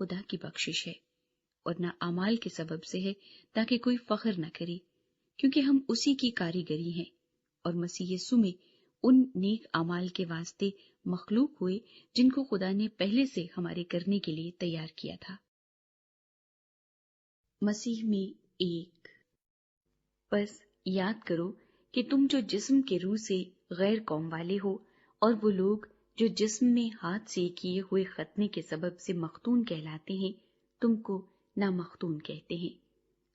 خدا کی بخشش ہے، اور نہ اعمال کے سبب سے ہے تاکہ کوئی فخر نہ کرے، کیونکہ ہم اسی کی کاریگری ہیں اور مسیح یسوع میں ان نیک اعمال کے واسطے مخلوق ہوئے جن کو خدا نے پہلے سے ہمارے کرنے کے لیے تیار کیا تھا۔ مسیح میں ایک۔ بس یاد کرو کہ تم جو جسم کے روح سے غیر قوم والے ہو، اور وہ لوگ جو جسم میں ہاتھ سے کیے ہوئے ختنے کے سبب سے مختون کہلاتے ہیں، تم کو نامختون کہتے ہیں۔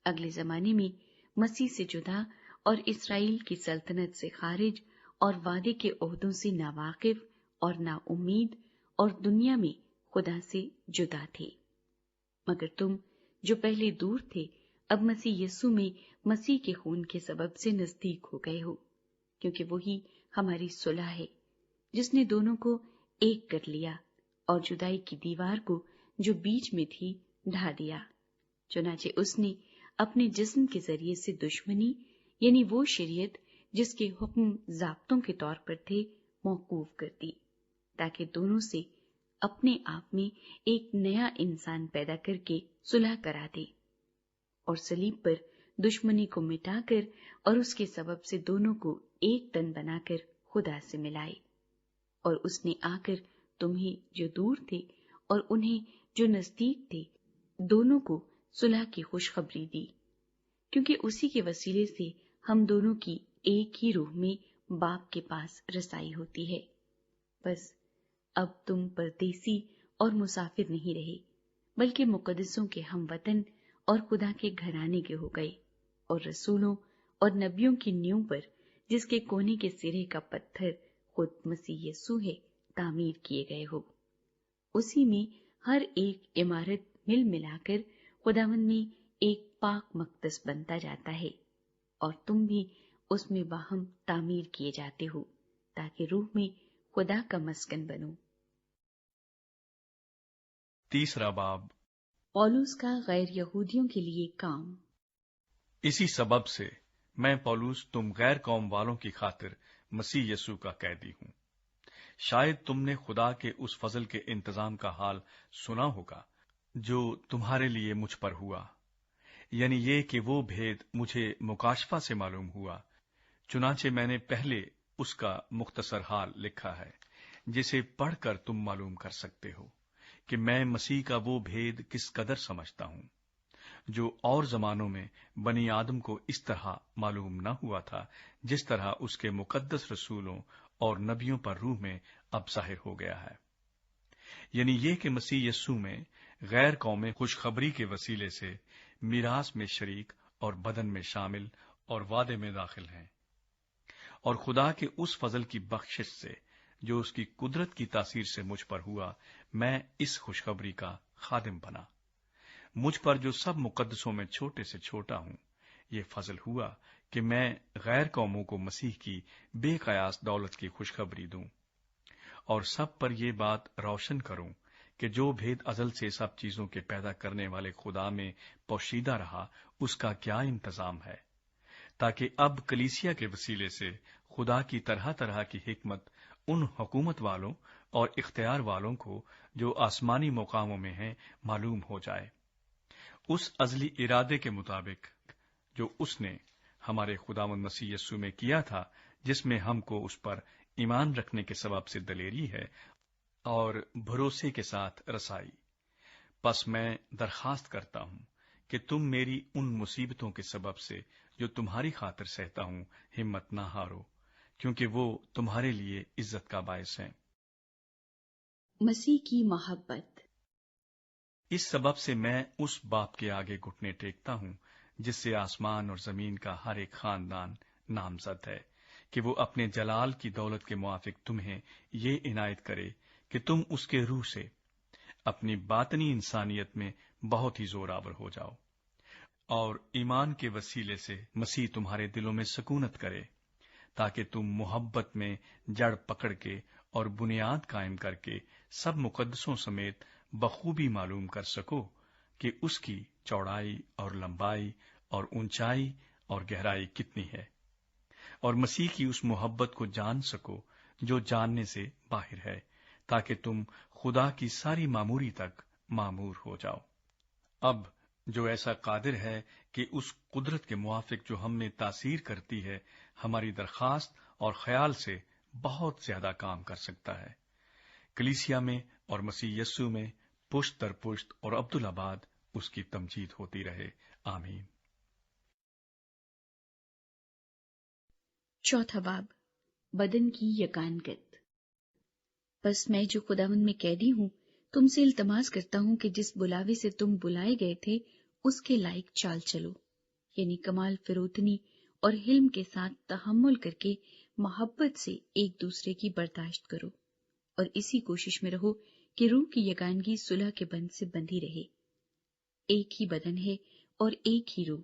اگلے زمانے میں مسیح سے جدا اور اسرائیل کی سلطنت سے خارج اور وعدے کے عہدوں سے ناواقف اور نا امید اور دنیا میں خدا سے جدا تھے۔ مگر تم جو پہلے دور تھے اب مسیح یسوع میں مسیح کے خون کے سبب سے نزدیک ہو گئے ہو، کیونکہ وہی ہماری صلح ہے جس نے دونوں کو ایک کر لیا اور جدائی کی دیوار کو جو بیچ میں تھی ڈھا دیا۔ چنانچہ اس نے اپنے جسم کے ذریعے سے دشمنی، یعنی وہ شریعت جس کے حکم ضابطوں کے طور پر تھے، موقوف کر دی، تاکہ دونوں سے اپنے آپ میں ایک نیا انسان پیدا کر کے صلح کرا دے، اور صلیب پر دشمنی کو مٹا کر اور اس کے سبب سے دونوں کو ایک تن بنا کر خدا سے ملائے۔ اور اس نے آ کر تمہیں جو دور تھے اور انہیں جو نزدیک تھے دونوں کو صلح کی خوشخبری دی، کیونکہ اسی کے وسیلے سے ہم دونوں کی ایک ہی روح میں باپ کے پاس رسائی ہوتی ہے۔ بس اب تم پردیسی اور مسافر نہیں رہے، بلکہ مقدسوں کے ہم وطن اور خدا کے گھرانے کے ہو گئے، اور رسولوں اور نبیوں کی نیو پر، جس کے کونے کے سرے کا پتھر خود مسیح یسوع ہے، تعمیر کیے گئے ہو۔ اسی میں ہر ایک عمارت مل ملا کر خداوند میں ایک پاک مقدس بنتا جاتا ہے، اور تم بھی اس میں باہم تعمیر کیے جاتے ہو تاکہ روح میں خدا کا مسکن بنو۔ تیسرا باب، پولس کا غیر یہودیوں کے لیے کام۔ اسی سبب سے میں پولس تم غیر قوم والوں کی خاطر مسیح یسوع کا قیدی ہوں۔ شاید تم نے خدا کے اس فضل کے انتظام کا حال سنا ہوگا جو تمہارے لیے مجھ پر ہوا، یعنی یہ کہ وہ بھید مجھے مکاشفہ سے معلوم ہوا، چنانچہ میں نے پہلے اس کا مختصر حال لکھا ہے، جسے پڑھ کر تم معلوم کر سکتے ہو کہ میں مسیح کا وہ بھید کس قدر سمجھتا ہوں، جو اور زمانوں میں بنی آدم کو اس طرح معلوم نہ ہوا تھا، جس طرح اس کے مقدس رسولوں اور نبیوں پر روح میں اب ظاہر ہو گیا ہے۔ یعنی یہ کہ مسیح یسوع میں غیر قومیں خوشخبری کے وسیلے سے میراث میں شریک اور بدن میں شامل اور وعدے میں داخل ہیں، اور خدا کے اس فضل کی بخشش سے جو اس کی قدرت کی تاثیر سے مجھ پر ہوا، میں اس خوشخبری کا خادم بنا۔ مجھ پر جو سب مقدسوں میں چھوٹے سے چھوٹا ہوں، یہ فضل ہوا کہ میں غیر قوموں کو مسیح کی بے قیاس دولت کی خوشخبری دوں، اور سب پر یہ بات روشن کروں کہ جو بھید ازل سے سب چیزوں کے پیدا کرنے والے خدا میں پوشیدہ رہا، اس کا کیا انتظام ہے، تاکہ اب کلیسیا کے وسیلے سے خدا کی طرح طرح کی حکمت ان حکومت والوں اور اختیار والوں کو جو آسمانی مقاموں میں ہیں معلوم ہو جائے، اس ازلی ارادے کے مطابق جو اس نے ہمارے خداوند مسیح یسوع میں کیا تھا، جس میں ہم کو اس پر ایمان رکھنے کے سبب سے دلیری ہے اور بھروسے کے ساتھ رسائی۔ پس میں درخواست کرتا ہوں کہ تم میری ان مصیبتوں کے سبب سے جو تمہاری خاطر سہتا ہوں ہمت نہ ہارو، کیونکہ وہ تمہارے لیے عزت کا باعث ہیں۔ مسیح کی محبت۔ اس سبب سے میں اس باپ کے آگے گھٹنے ٹیکتا ہوں جس سے آسمان اور زمین کا ہر ایک خاندان نامزد ہے، کہ وہ اپنے جلال کی دولت کے موافق تمہیں یہ عنایت کرے کہ تم اس کے روح سے اپنی باطنی انسانیت میں بہت ہی زوراور ہو جاؤ، اور ایمان کے وسیلے سے مسیح تمہارے دلوں میں سکونت کرے، تاکہ تم محبت میں جڑ پکڑ کے اور بنیاد قائم کر کے سب مقدسوں سمیت بخوبی معلوم کر سکو کہ اس کی چوڑائی اور لمبائی اور اونچائی اور گہرائی کتنی ہے، اور مسیح کی اس محبت کو جان سکو جو جاننے سے باہر ہے، تاکہ تم خدا کی ساری معموری تک معمور ہو جاؤ۔ اب جو ایسا قادر ہے کہ اس قدرت کے موافق جو ہم میں تاثیر کرتی ہے، ہماری درخواست اور خیال سے بہت زیادہ کام کر سکتا ہے، کلیسیا میں اور مسیح یسوع میں پشت در پشت اور عبدالآباد اس کی تمجید ہوتی رہے، آمین۔ چوتھا باب، بدن کی یکانگت۔ بس میں جو خداوند میں قیدی ہوں، تم سے التماس کرتا ہوں کہ جس بلاوے سے تم بلائے گئے تھے اس کے لائق چال چلو، یعنی کمال فروتنی اور حلم کے ساتھ تحمل کر کے محبت سے ایک دوسرے کی برداشت کرو، اور اسی کوشش میں رہو کہ روح کی یگانگی صلح کے بند سے بندھی رہے۔ ایک ہی بدن ہے اور ایک ہی روح،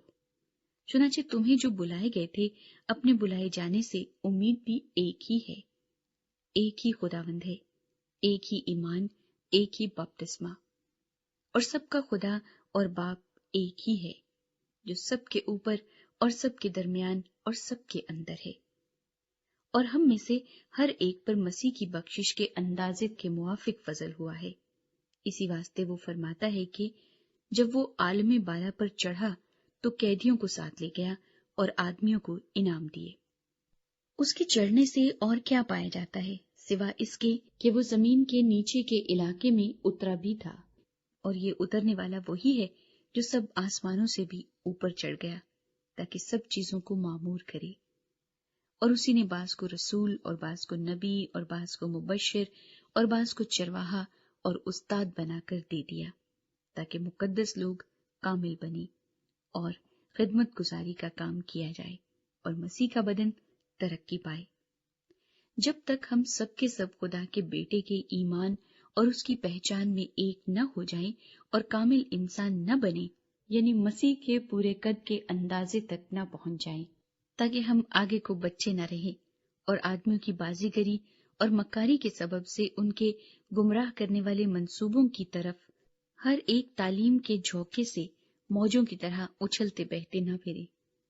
چنانچہ تمہیں جو بلائے گئے تھے اپنے بلائے جانے سے امید بھی ایک ہی ہے۔ ایک ہی خداوند ہے، ایک ہی ایمان، ایک ہی بپتسمہ، اور سب کا خدا اور باپ ایک ہی ہے، جو سب کے اوپر اور سب کے درمیان اور سب کے اندر ہے، اور ہم میں سے ہر ایک پر مسیح کی بخشش کے اندازے کے موافق فضل ہوا ہے۔ اسی واسطے وہ فرماتا ہے کہ جب وہ عالم بالا پر چڑھا تو قیدیوں کو ساتھ لے گیا اور آدمیوں کو انعام دیے۔ اس کے چڑھنے سے اور کیا پایا جاتا ہے سوا اس کے کہ وہ زمین کے نیچے کے علاقے میں اترا بھی تھا، اور یہ اترنے والا وہی ہے جو سب آسمانوں سے بھی اوپر چڑھ گیا تاکہ سب چیزوں کو معمور کرے۔ اور اسی نے بعض کو رسول اور بعض کو نبی اور بعض کو مبشر اور بعض کو چرواہا اور استاد بنا کر دے دیا، تاکہ مقدس لوگ کامل بنے اور خدمت گزاری کا کام کیا جائے اور مسیح کا بدن ترقی پائے، جب تک ہم سب کے سب خدا کے بیٹے کے ایمان اور اس کی پہچان میں ایک نہ ہو جائیں اور کامل انسان نہ بنے، یعنی مسیح کے پورے قد کے اندازے تک نہ پہنچ جائیں، تاکہ ہم آگے کو بچے نہ رہیں اور آدمیوں کی بازیگری اور مکاری کے سبب سے ان کے گمراہ کرنے والے منصوبوں کی طرف ہر ایک تعلیم کے جھونکے سے موجوں کی طرح اچھلتے بہتے نہ پھرے،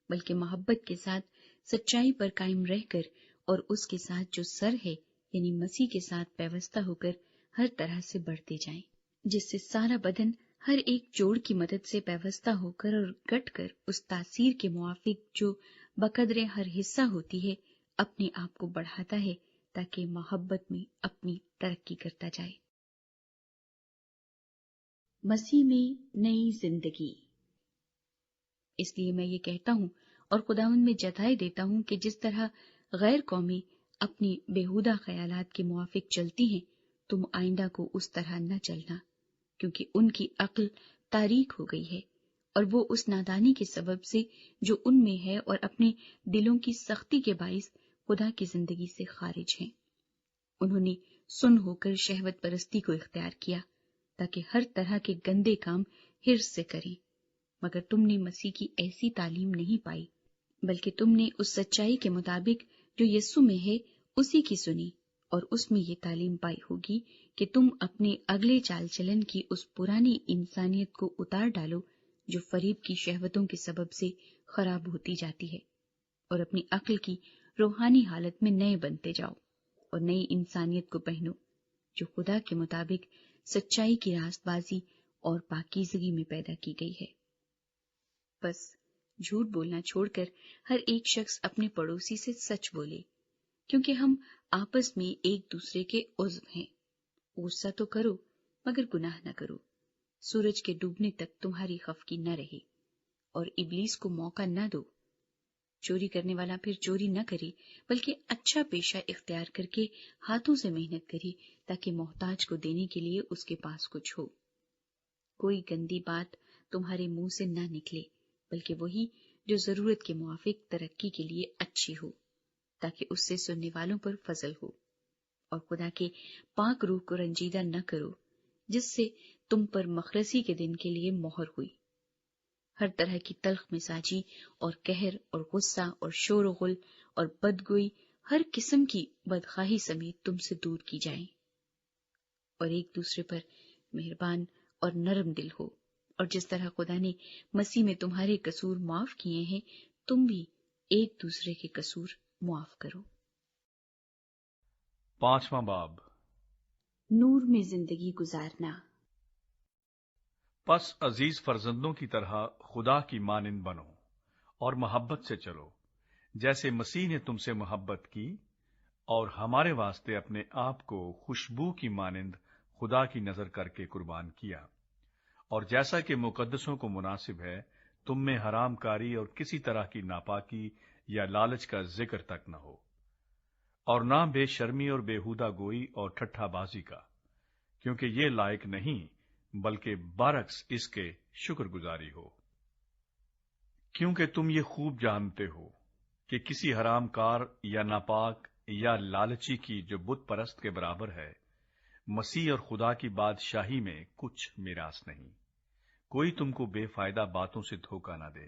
بلکہ محبت کے ساتھ سچائی پر قائم رہ کر اور اس کے ساتھ جو سر ہے یعنی مسیح کے ساتھ پیوستہ ہو کر ہر طرح سے بڑھتے جائیں، جس سے سارا بدن ہر ایک جوڑ کی مدد سے پیوستہ ہو کر اور گٹ کر اس تاثیر کے موافق جو بقدر ہر حصہ ہوتی ہے اپنے آپ کو بڑھاتا ہے، تاکہ محبت میں اپنی ترقی کرتا جائے۔ مسیح میں نئی زندگی۔ اس لیے میں یہ کہتا ہوں اور خداوند میں جتائے دیتا ہوں کہ جس طرح غیر قومی اپنی بےہودہ خیالات کے موافق چلتی ہیں، تم آئندہ کو اس طرح نہ چلنا، کیونکہ ان کی عقل تاریک ہو گئی ہے، اور وہ اس نادانی کے سبب سے جو ان میں ہے اور اپنے دلوں کی سختی کے باعث خدا کی زندگی سے خارج ہیں۔ انہوں نے سن ہو کر شہوت پرستی کو اختیار کیا تاکہ ہر طرح کے گندے کام حرص سے کریں، مگر تم نے مسیح کی ایسی تعلیم نہیں پائی، بلکہ تم نے اس سچائی کے مطابق جو یسوع میں ہے اسی کی سنی، اور اس میں یہ تعلیم پائی ہوگی کہ تم اپنے اگلے چال چلن کی اس پرانی انسانیت کو اتار ڈالو جو فریب کی شہوتوں کے سبب سے خراب ہوتی جاتی ہے، اور اپنی عقل کی روحانی حالت میں نئے بنتے جاؤ اور نئی انسانیت کو پہنو جو خدا کے مطابق سچائی کی راست بازی اور پاکیزگی میں پیدا کی گئی ہے۔ بس جھوٹ بولنا چھوڑ کر ہر ایک شخص اپنے پڑوسی سے سچ بولے، کیونکہ ہم آپس میں ایک دوسرے کے عضو ہیں۔ غصہ تو کرو مگر گناہ نہ کرو، سورج کے ڈوبنے تک تمہاری خفگی نہ رہے، اور ابلیس کو موقع نہ دو۔ چوری کرنے والا پھر چوری نہ کرے، بلکہ اچھا پیشہ اختیار کر کے ہاتھوں سے محنت کرے تاکہ محتاج کو دینے کے لیے اس کے پاس کچھ ہو۔ کوئی گندی بات تمہارے منہ سے نہ نکلے، بلکہ وہی جو ضرورت کے موافق ترقی کے لیے اچھی ہو، تاکہ اس سے سننے والوں پر فضل ہو، اور خدا کے پاک روح کو رنجیدہ نہ کرو جس سے تم پر مخرسی کے دن کے لیے مہر ہوئی۔ ہر طرح کی تلخ مزاجی اور قہر اور غصہ اور شور و غل اور بدگوئی ہر قسم کی بدخواہی سمیت تم سے دور کی جائیں، اور ایک دوسرے پر مہربان اور نرم دل ہو، اور جس طرح خدا نے مسیح میں تمہارے قصور معاف کیے ہیں تم بھی ایک دوسرے کے قصور معاف کرو۔ 5واں باب، نور میں زندگی گزارنا۔ پس عزیز فرزندوں کی طرح خدا کی مانند بنو اور محبت سے چلو، جیسے مسیح نے تم سے محبت کی اور ہمارے واسطے اپنے آپ کو خوشبو کی مانند خدا کی نظر کر کے قربان کیا، اور جیسا کہ مقدسوں کو مناسب ہے، تم میں حرام کاری اور کسی طرح کی ناپاکی یا لالچ کا ذکر تک نہ ہو، اور نہ بے شرمی اور بےہودہ گوئی اور ٹھٹھا بازی کا، کیونکہ یہ لائق نہیں بلکہ برعکس اس کے شکر گزاری ہو۔ کیونکہ تم یہ خوب جانتے ہو کہ کسی حرام کار یا ناپاک یا لالچی کی جو بت پرست کے برابر ہے، مسیح اور خدا کی بادشاہی میں کچھ میراث نہیں۔ کوئی تم کو بے فائدہ باتوں سے دھوکہ نہ دے،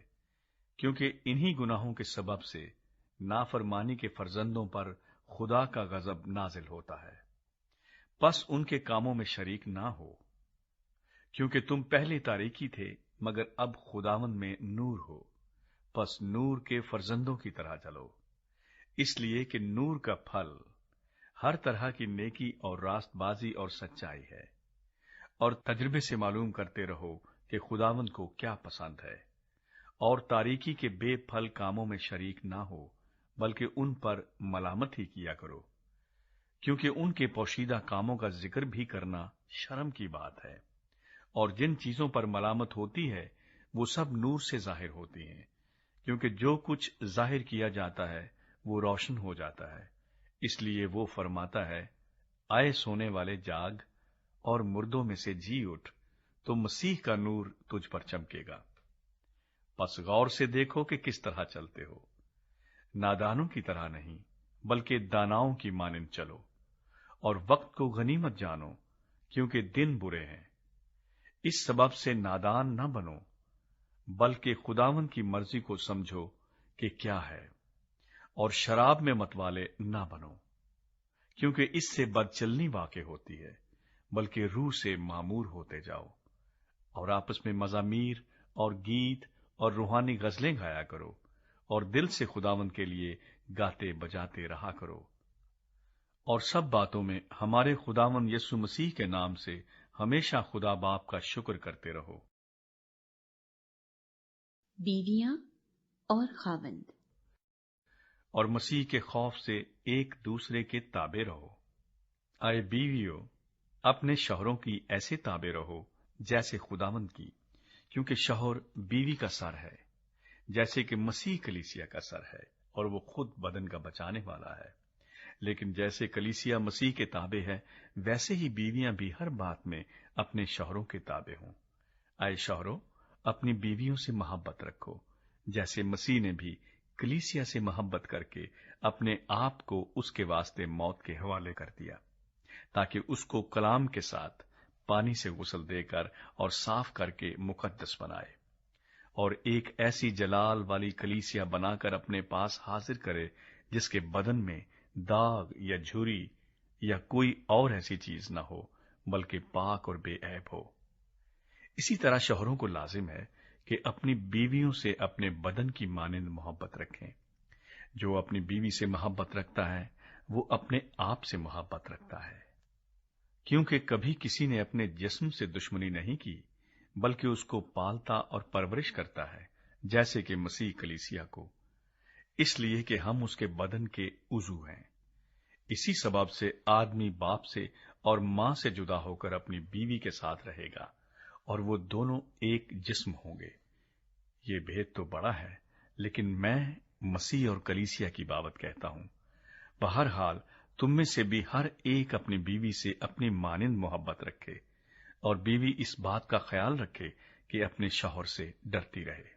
کیونکہ انہی گناہوں کے سبب سے نافرمانی کے فرزندوں پر خدا کا غضب نازل ہوتا ہے۔ پس ان کے کاموں میں شریک نہ ہو، کیونکہ تم پہلے تاریکی تھے مگر اب خداوند میں نور ہو، پس نور کے فرزندوں کی طرح چلو، اس لیے کہ نور کا پھل ہر طرح کی نیکی اور راست بازی اور سچائی ہے، اور تجربے سے معلوم کرتے رہو کہ خداوند کو کیا پسند ہے، اور تاریکی کے بے پھل کاموں میں شریک نہ ہو بلکہ ان پر ملامت ہی کیا کرو، کیونکہ ان کے پوشیدہ کاموں کا ذکر بھی کرنا شرم کی بات ہے، اور جن چیزوں پر ملامت ہوتی ہے وہ سب نور سے ظاہر ہوتی ہیں، کیونکہ جو کچھ ظاہر کیا جاتا ہے وہ روشن ہو جاتا ہے۔ اس لیے وہ فرماتا ہے، آئے سونے والے جاگ اور مردوں میں سے جی اٹھ، تو مسیح کا نور تجھ پر چمکے گا۔ پس غور سے دیکھو کہ کس طرح چلتے ہو، نادانوں کی طرح نہیں بلکہ داناؤں کی مانند چلو، اور وقت کو غنیمت جانو کیونکہ دن برے ہیں۔ اس سبب سے نادان نہ بنو بلکہ خداوند کی مرضی کو سمجھو کہ کیا ہے، اور شراب میں متوالے نہ بنو، کیونکہ اس سے بدچلنی واقع ہوتی ہے، بلکہ روح سے معمور ہوتے جاؤ، اور آپس میں مزامیر اور گیت اور روحانی غزلیں گایا کرو، اور دل سے خداوند کے لیے گاتے بجاتے رہا کرو، اور سب باتوں میں ہمارے خداوند یسوع مسیح کے نام سے ہمیشہ خدا باپ کا شکر کرتے رہو۔ بیویاں اور خاوند۔ اور مسیح کے خوف سے ایک دوسرے کے تابع رہو۔ اے بیویو، اپنے شوہروں کی ایسے تابع رہو جیسے خداوند کی، کیونکہ شوہر بیوی کا سر ہے، جیسے کہ مسیح کلیسیا کا سر ہے، اور وہ خود بدن کا بچانے والا ہے۔ لیکن جیسے کلیسیا مسیح کے تابع ہے، ویسے ہی بیویاں بھی ہر بات میں اپنے شوہروں کے تابع ہوں۔ اے شوہروں، اپنی بیویوں سے محبت رکھو، جیسے مسیح نے بھی کلیسیا سے محبت کر کے اپنے آپ کو اس کے واسطے موت کے حوالے کر دیا، تاکہ اس کو کلام کے ساتھ پانی سے غسل دے کر اور صاف کر کے مقدس بنائے، اور ایک ایسی جلال والی کلیسیا بنا کر اپنے پاس حاضر کرے جس کے بدن میں داغ یا جھری یا کوئی اور ایسی چیز نہ ہو بلکہ پاک اور بے عیب ہو۔ اسی طرح شوہروں کو لازم ہے کہ اپنی بیویوں سے اپنے بدن کی مانند محبت رکھیں۔ جو اپنی بیوی سے محبت رکھتا ہے وہ اپنے آپ سے محبت رکھتا ہے، کیونکہ کبھی کسی نے اپنے جسم سے دشمنی نہیں کی بلکہ اس کو پالتا اور پرورش کرتا ہے، جیسے کہ مسیح کلیسیا کو، اس لیے کہ ہم اس کے بدن کے عضو ہیں۔ اسی سبب سے آدمی باپ سے اور ماں سے جدا ہو کر اپنی بیوی کے ساتھ رہے گا، اور وہ دونوں ایک جسم ہوں گے۔ یہ بھید تو بڑا ہے، لیکن میں مسیح اور کلیسیا کی بابت کہتا ہوں۔ بہرحال تم میں سے بھی ہر ایک اپنی بیوی سے اپنی مانند محبت رکھے، اور بیوی اس بات کا خیال رکھے کہ اپنے شوہر سے ڈرتی رہے۔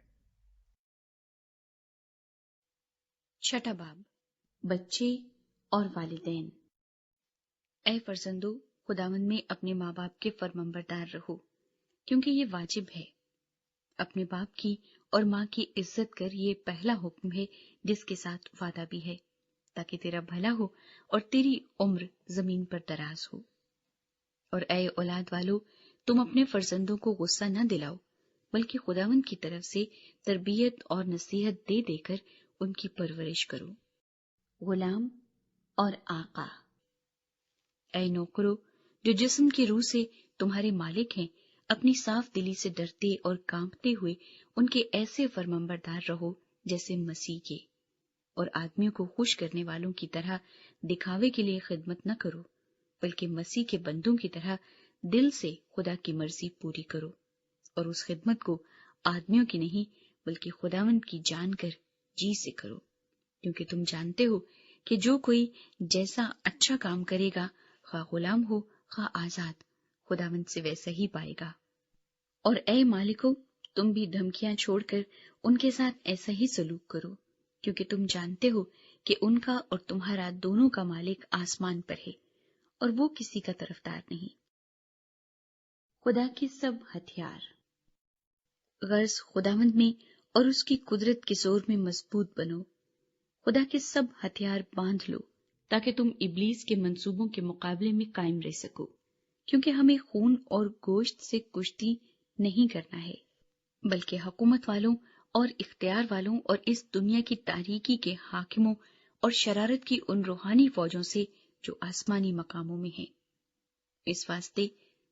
چھٹا باب، بچے اور والدین۔ اے فرزندو، خداوند میں اپنے ماں باپ کے فرمانبردار رہو، کیونکہ یہ واجب ہے۔ اپنے باپ کی اور ماں کی عزت کر، یہ پہلا حکم ہے جس کے ساتھ وعدہ بھی ہے، تاکہ تیرا بھلا ہو اور تیری عمر زمین پر دراز ہو۔ اور اے اولاد والو، تم اپنے فرزندوں کو غصہ نہ دلاؤ، بلکہ خداوند کی طرف سے تربیت اور نصیحت دے دے کر ان کی پرورش کرو۔ غلام اور آقا۔ اے نوکرو، جو جسم کی روح سے تمہارے مالک ہیں، اپنی صاف دلی سے ڈرتے اور کانپتے ہوئے ان کے ایسے فرمانبردار رہو جیسے مسیح کے، اور آدمیوں کو خوش کرنے والوں کی طرح دکھاوے کے لیے خدمت نہ کرو، بلکہ مسیح کے بندوں کی طرح دل سے خدا کی مرضی پوری کرو، اور اس خدمت کو آدمیوں کی نہیں بلکہ خداوند کی جان کر جی سے کرو، کیونکہ تم جانتے ہو کہ جو کوئی جیسا اچھا کام کرے گا، خواہ غلام ہو خواہ آزاد، خداوند سے ویسا ہی پائے گا۔ اور اے مالکو، تم بھی دھمکیاں چھوڑ کر ان کے ساتھ ایسا ہی سلوک کرو، کیونکہ تم جانتے ہو کہ ان کا اور تمہارا دونوں کا مالک آسمان پر ہے، اور وہ کسی کا طرفدار نہیں۔ خدا کے سب ہتھیار۔ غرض خداوند میں اور اس کی قدرت کے زور میں مضبوط بنو، خدا کے سب ہتھیار باندھ لو، تاکہ تم ابلیس کے منصوبوں کے مقابلے میں قائم رہ سکو، کیونکہ ہمیں خون اور گوشت سے کشتی نہیں کرنا ہے، بلکہ حکومت والوں اور اختیار والوں اور اس دنیا کی تاریکی کے حاکموں اور شرارت کی ان روحانی فوجوں سے جو آسمانی مقاموں میں ہیں۔ اس واسطے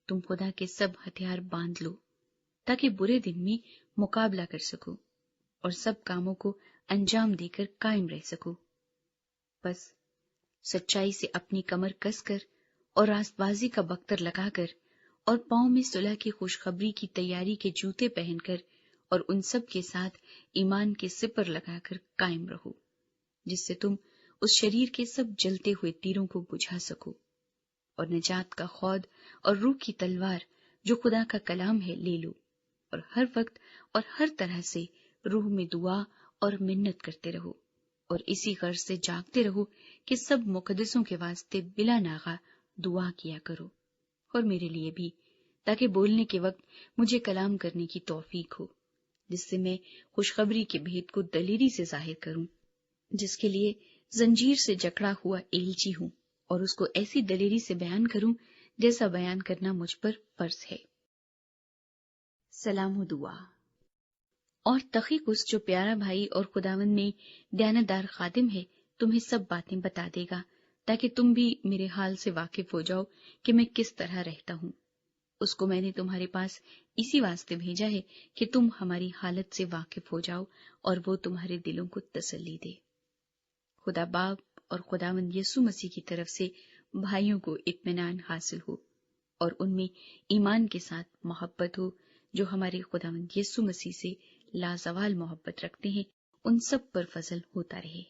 تم خدا کے سب ہتھیار باندھ لو، تاکہ برے دن میں مقابلہ کر سکو اور سب کاموں کو انجام دے کر قائم رہ سکو۔ بس سچائی سے اپنی کمر کس کر اور راست بازی کا بختر لگا کر اور پاؤں میں صلح کی خوشخبری کی تیاری کے جوتے پہن کر اور ان سب کے ساتھ ایمان کے سپر لگا کر قائم رہو، جس سے تم اس شریر کے سب جلتے ہوئے تیروں کو بجھا سکو، اور نجات کا خود اور روح کی تلوار جو خدا کا کلام ہے لے لو، اور ہر وقت اور ہر طرح سے روح میں دعا اور منت کرتے رہو، اور اسی غرض سے جاگتے رہو کہ سب مقدسوں کے واسطے بلا ناغہ دعا کیا کرو، اور میرے لیے بھی، تاکہ بولنے کے وقت مجھے کلام کرنے کی توفیق ہو، جس سے میں خوشخبری کے بھید کو دلیری سے ظاہر کروں، جس کے لیے زنجیر سے جکڑا ہوا ایلچی ہوں، اور اس کو ایسی دلیری سے بیان کروں جیسا بیان کرنا مجھ پر فرض ہے۔ سلام و دعا۔ اور تخیکس جو پیارا بھائی اور خداوند میں دیانتدار خادم ہے، تمہیں سب باتیں بتا دے گا، تاکہ تم بھی میرے حال سے واقف ہو جاؤ کہ میں کس طرح رہتا ہوں۔ اس کو میں نے تمہارے پاس اسی واسطے بھیجا ہے کہ تم ہماری حالت سے واقف ہو جاؤ اور وہ تمہارے دلوں کو تسلی دے۔ خدا باپ اور خداوند یسوع مسیح کی طرف سے بھائیوں کو اطمینان حاصل ہو، اور ان میں ایمان کے ساتھ محبت ہو جو ہمارے خداوند یسوع مسیح سے لازوال محبت رکھتے ہیں، ان سب پر فضل ہوتا رہے۔